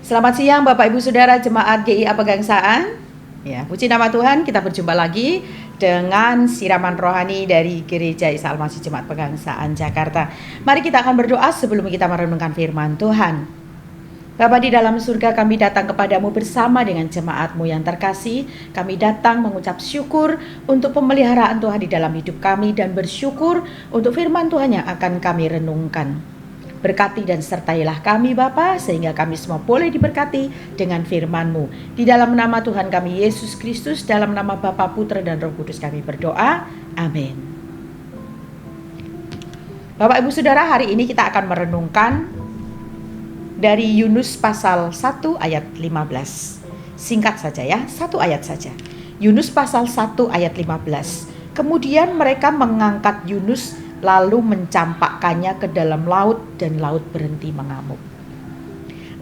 Selamat siang Bapak Ibu Saudara Jemaat GIA Pegangsaan. Ya, puji nama Tuhan, kita berjumpa lagi dengan siraman rohani dari Gereja Isa Al-Masih Jemaat Pegangsaan Jakarta. Mari kita akan berdoa sebelum kita merenungkan firman Tuhan. Bapa di dalam surga, kami datang kepadamu bersama dengan jemaat-Mu yang terkasih. Kami datang mengucap syukur untuk pemeliharaan Tuhan di dalam hidup kami dan bersyukur untuk firman Tuhan yang akan kami renungkan. Berkati dan sertailah kami Bapa, sehingga kami semua boleh diberkati dengan firman-Mu. Di dalam nama Tuhan kami Yesus Kristus, dalam nama Bapa, Putra dan Roh Kudus kami berdoa. Amin. Bapak Ibu Saudara, hari ini kita akan merenungkan dari Yunus pasal 1 ayat 15. Singkat saja ya, 1 ayat saja. Yunus pasal 1 ayat 15. Kemudian mereka mengangkat Yunus lalu mencampakkannya ke dalam laut dan laut berhenti mengamuk.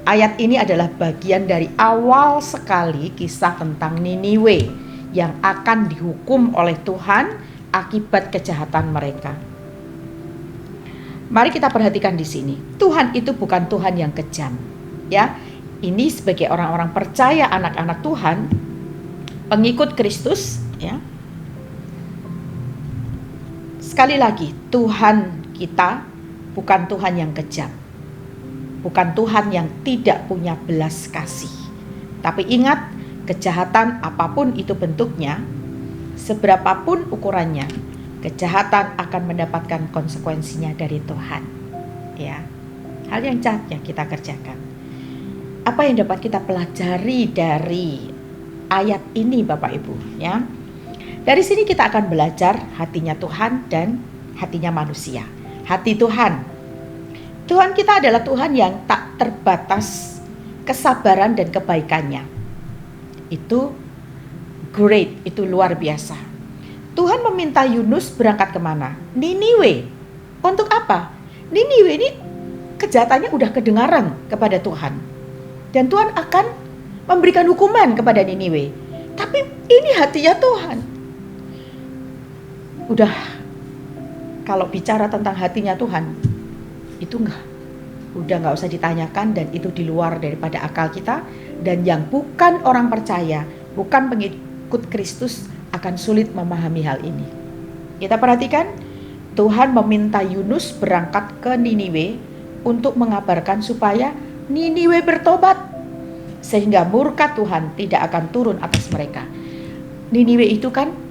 Ayat ini adalah bagian dari awal sekali kisah tentang Niniwe yang akan dihukum oleh Tuhan akibat kejahatan mereka. Mari kita perhatikan di sini. Tuhan itu bukan Tuhan yang kejam, ya. Ini sebagai orang-orang percaya, anak-anak Tuhan, pengikut Kristus, ya. Sekali lagi, Tuhan kita bukan Tuhan yang kejam. Bukan Tuhan yang tidak punya belas kasih. Tapi ingat, kejahatan apapun itu bentuknya, seberapapun ukurannya, kejahatan akan mendapatkan konsekuensinya dari Tuhan. Ya, hal yang jahat yang kita kerjakan. Apa yang dapat kita pelajari dari ayat ini Bapak Ibu, ya? Dari sini kita akan belajar hatinya Tuhan dan hatinya manusia. Hati Tuhan. Tuhan kita adalah Tuhan yang tak terbatas kesabaran dan kebaikannya. Itu great, itu luar biasa. Tuhan meminta Yunus berangkat kemana? Niniwe. Untuk apa? Niniwe ini kejahatannya udah kedengaran kepada Tuhan. Dan Tuhan akan memberikan hukuman kepada Niniwe. Tapi ini hatinya Tuhan. Udah, kalau bicara tentang hatinya Tuhan, itu udah nggak usah ditanyakan, dan itu di luar daripada akal kita. Dan yang bukan orang percaya, bukan pengikut Kristus, akan sulit memahami hal ini. Kita perhatikan, Tuhan meminta Yunus berangkat ke Niniwe untuk mengabarkan supaya Niniwe bertobat, sehingga murka Tuhan tidak akan turun atas mereka. Niniwe itu kan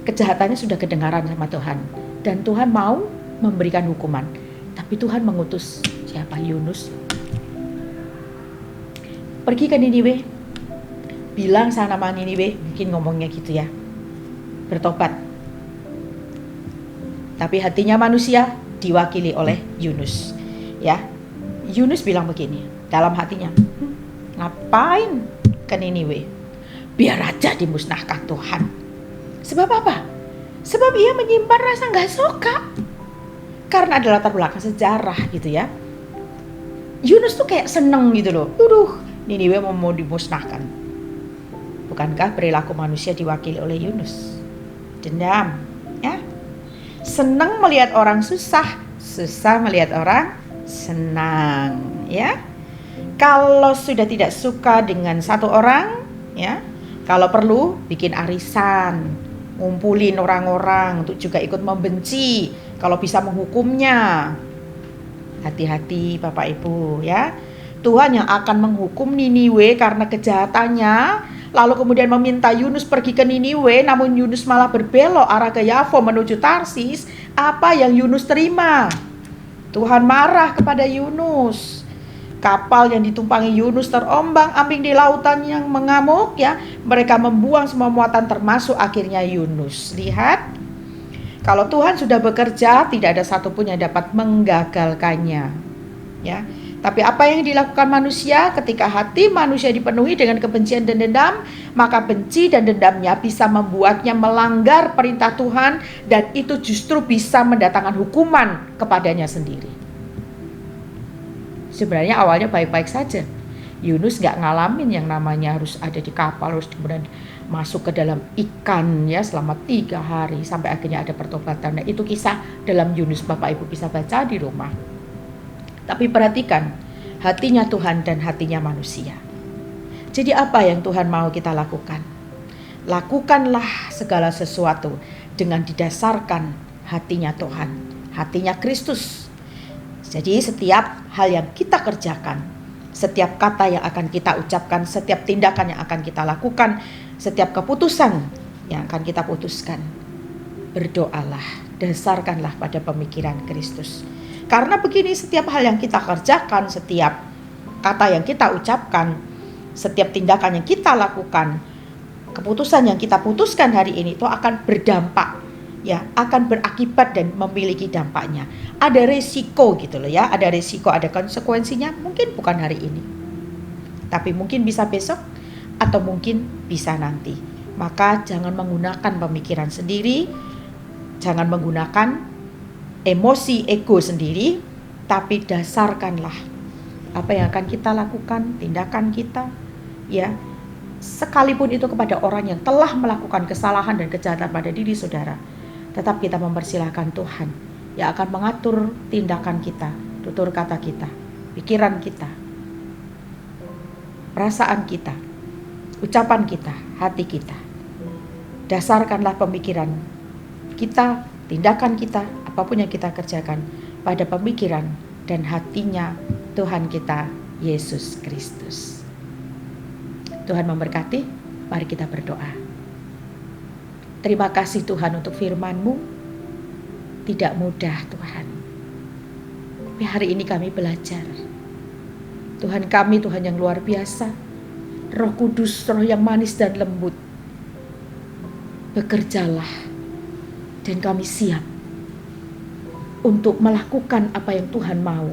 kejahatannya sudah kedengaran sama Tuhan, dan Tuhan mau memberikan hukuman. Tapi Tuhan mengutus siapa? Yunus. Pergi ke Niniwe, bilang sama Niniwe, mungkin ngomongnya gitu ya, bertobat. Tapi hatinya manusia diwakili oleh Yunus. Ya, Yunus bilang begini dalam hatinya, ngapain ke Niniwe? Biar aja dimusnahkan Tuhan. Sebab apa? Sebab ia menyimpan rasa gak suka. Karena ada latar belakang sejarah gitu ya. Yunus tuh kayak seneng gitu loh. Niniwe mau dimusnahkan. Bukankah perilaku manusia diwakili oleh Yunus? Dendam, ya. Senang melihat orang susah, susah melihat orang senang, ya. Kalau sudah tidak suka dengan satu orang, ya, kalau perlu bikin arisan, ngumpulin orang-orang untuk juga ikut membenci, kalau bisa menghukumnya. Hati-hati Bapak Ibu, ya. Tuhan yang akan menghukum Niniwe karena kejahatannya, lalu kemudian meminta Yunus pergi ke Niniwe, namun Yunus malah berbelok arah ke Yafo menuju Tarsis. Apa yang Yunus terima? Tuhan marah kepada Yunus. Kapal yang ditumpangi Yunus terombang-ambing di lautan yang mengamuk, ya. Mereka membuang semua muatan termasuk akhirnya Yunus. Lihat, kalau Tuhan sudah bekerja, tidak ada satupun yang dapat menggagalkannya, ya. Tapi apa yang dilakukan manusia ketika hati manusia dipenuhi dengan kebencian dan dendam, maka benci dan dendamnya bisa membuatnya melanggar perintah Tuhan, dan itu justru bisa mendatangkan hukuman kepadanya sendiri. Sebenarnya awalnya baik-baik saja. Yunus gak ngalamin yang namanya harus ada di kapal, harus kemudian masuk ke dalam ikan ya selama 3 hari sampai akhirnya ada pertobatan. Nah, itu kisah dalam Yunus, Bapak Ibu bisa baca di rumah. Tapi perhatikan, hatinya Tuhan dan hatinya manusia. Jadi apa yang Tuhan mau kita lakukan? Lakukanlah segala sesuatu dengan didasarkan hatinya Tuhan, hatinya Kristus. Jadi setiap hal yang kita kerjakan, setiap kata yang akan kita ucapkan, setiap tindakan yang akan kita lakukan, setiap keputusan yang akan kita putuskan, berdoalah, dasarkanlah pada pemikiran Kristus. Karena begini, setiap hal yang kita kerjakan, setiap kata yang kita ucapkan, setiap tindakan yang kita lakukan, keputusan yang kita putuskan hari ini itu akan berdampak, ya, akan berakibat dan memiliki dampaknya. Ada resiko gitu loh ya, ada resiko, ada konsekuensinya. Mungkin bukan hari ini, tapi mungkin bisa besok atau mungkin bisa nanti. Maka jangan menggunakan pemikiran sendiri, jangan menggunakan emosi ego sendiri, tapi dasarkanlah apa yang akan kita lakukan, tindakan kita, ya, sekalipun itu kepada orang yang telah melakukan kesalahan dan kejahatan pada diri saudara, tetap kita mempersilahkan Tuhan yang akan mengatur tindakan kita, tutur kata kita, pikiran kita, perasaan kita, ucapan kita, hati kita. Dasarkanlah pemikiran kita, tindakan kita, apapun yang kita kerjakan pada pemikiran dan hatinya Tuhan kita Yesus Kristus. Tuhan memberkati. Mari kita berdoa. Terima kasih Tuhan untuk firman-Mu. Tidak mudah Tuhan, tapi hari ini kami belajar. Tuhan kami, Tuhan yang luar biasa, Roh Kudus, Roh yang manis dan lembut, bekerjalah dan kami siap untuk melakukan apa yang Tuhan mau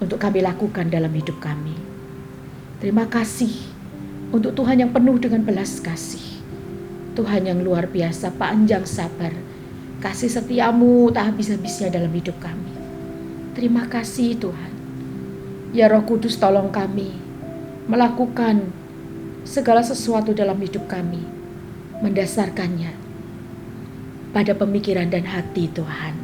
untuk kami lakukan dalam hidup kami. Terima kasih untuk Tuhan yang penuh dengan belas kasih, Tuhan yang luar biasa, panjang sabar, kasih setiamu tak habis-habisnya dalam hidup kami. Terima kasih Tuhan. Ya Roh Kudus, tolong kami melakukan segala sesuatu dalam hidup kami, mendasarkannya pada pemikiran dan hati Tuhan.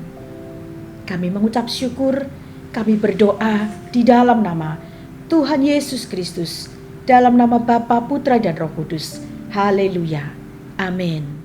Kami mengucap syukur, kami berdoa di dalam nama Tuhan Yesus Kristus, dalam nama Bapa, Putra dan Roh Kudus. Haleluya. Amin.